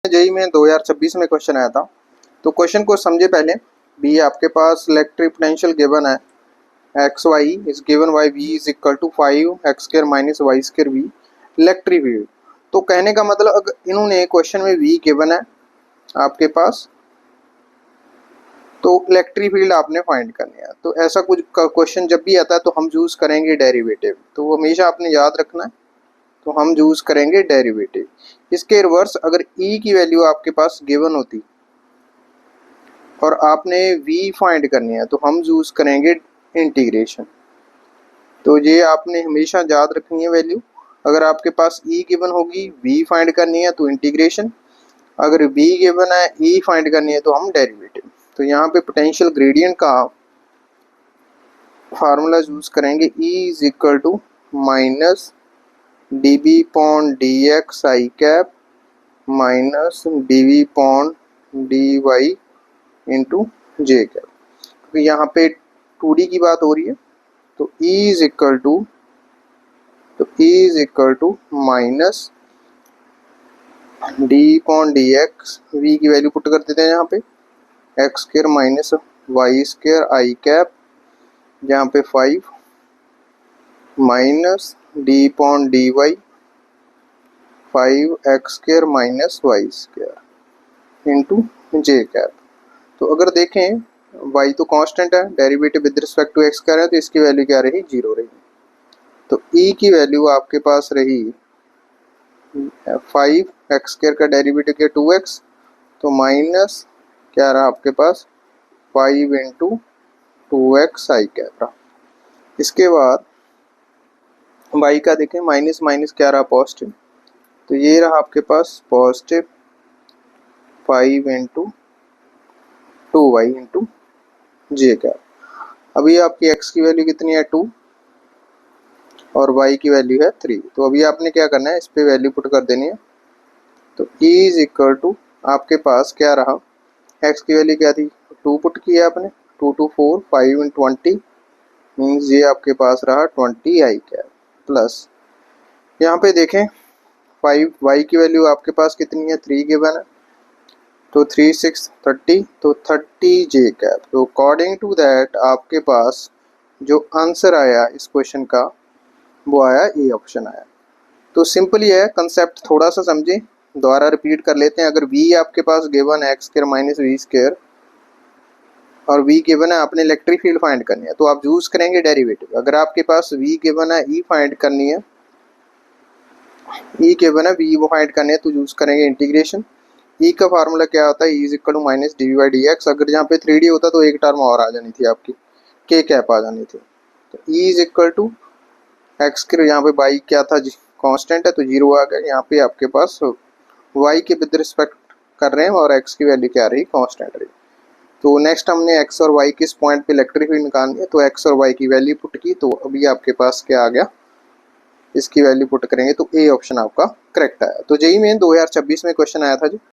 JEE में 2026 में question आया था। तो क्वेश्चन को समझे पहले। बी आपके पास इलेक्ट्रिक पोटेंशियल गिवन है, X Y is given by V is equal to 5x² minus Y square V electric field. तो कहने का मतलब अगर इन्होंने क्वेश्चन में वी गिवन है आपके पास, तो इलेक्ट्रिक फील्ड आपने फाइंड करनी है। तो ऐसा कुछ क्वेश्चन जब भी आता है तो हम यूज़ करेंगे डेरिवेटिव। तो हमेशा आपने याद रखना है, तो हम यूज़ करेंगे डेरिवेटिव। इसके रिवर्स अगर ई की वैल्यू आपके पास गिवन होती और आपने v फाइंड करनी है तो हम यूज़ करेंगे इंटीग्रेशन। तो ये आपने हमेशा याद रखनी है वैल्यू। अगर आपके पास e गिवन होगी, v फाइंड करनी है तो इंटीग्रेशन। अगर v गिवन है, e फाइंड करनी है तो हम डेरिवेटिव। तो यहाँ पे पोटेंशियल ग्रेडियंट का फार्मूला यूज़ करेंगे, E is equal to minus D B upon D X I cap minus D V upon D Y into J cap. तो यहाँ पे 2D की बात हो रही है, तो E is equal to minus d upon D x, v की वैल्यू पुट कर देते हैं यहाँ पे, x square minus Y square i cap, यहाँ पे 5 minus d upon D y 5x square minus Y square into जे कैप। तो अगर देखें y तो कांस्टेंट है, derivative with respect to x कर रहे हैं, तो इसकी वैल्यू क्या रही, 0 रही। तो e की वैल्यू आपके पास रही 5x स्क्र का डेरिवेटिव क्या 2x, तो माइनस क्या रहा आपके पास 5 इंटू 2x आई कैप रहा। इसके बाद y का देखें, माइनस माइनस क्या रहा पॉजिटिव, तो ये रहा आपके पास पॉजिटिव 5 इंटू 2y इंटू जे कैप। अभी आपकी x की वैल्यू कितनी है 2 और y की वैल्यू है 3। तो अभी आपने क्या करना है, इस पे वैल्यू पुट कर देनी है। तो e इज इक्वल टू आपके पास क्या रहा, x की वैल्यू क्या थी 2 पुट की है आपने, 2 2 4 5 इन 20 मीन्स ये आपके पास रहा 20 आई कैप प्लस यहाँ पे देखें 5 y की वैल्यू आपके पास कितनी है 3 गिवन है, तो 3 6 30, तो 30 जे कैप। तो अकॉर्डिंग टू दैट आपके पास जो आंसर आया इस क्वेश्चन का वो आया ए ऑप्शन आया। तो सिंपल ही है, कंसेप्ट थोड़ा सा समझें, दोबारा रिपीट कर लेते हैं। अगर v आपके पास गिवन है X square minus V square और v गिवन है, आपने इलेक्ट्रिक फील्ड फाइंड करनी है तो आप यूज़ करेंगे डेरिवेटिव। अगर आपके पास v गिवन है, e फाइंड करनी है, e गिवन है, v वो फाइंड करनी है तो यूज़ करेंगे इंटीग्रेशन। e का फार्मूला क्या होता है, e is equal to minus D V by D X. अगर यहाँ पे 3D होता तो एक टर्म और आ जानी थी आपकी, k कैप आ जानी थी। तो e is equal to X के, यहाँ पे y क्या था कांस्टेंट है तो 0 आ गया। यहाँ पे आपके पास y के विद रिस्पेक्ट कर रहे हैं और x की वैल्यू क्या रही, कांस्टेंट रही। तो नेक्स्ट हमने x और y किस पॉइंट पे इलेक्ट्रिक फील्ड निकालनी है, तो x और y की वैल्यू पुट की। तो अभी आपके पास क्या आ गया, इसकी वैल्यू पुट करेंगे तो ए ऑप्शन आपका करेक्ट आया। तो जेई में 2026 में क्वेश्चन आया था जी।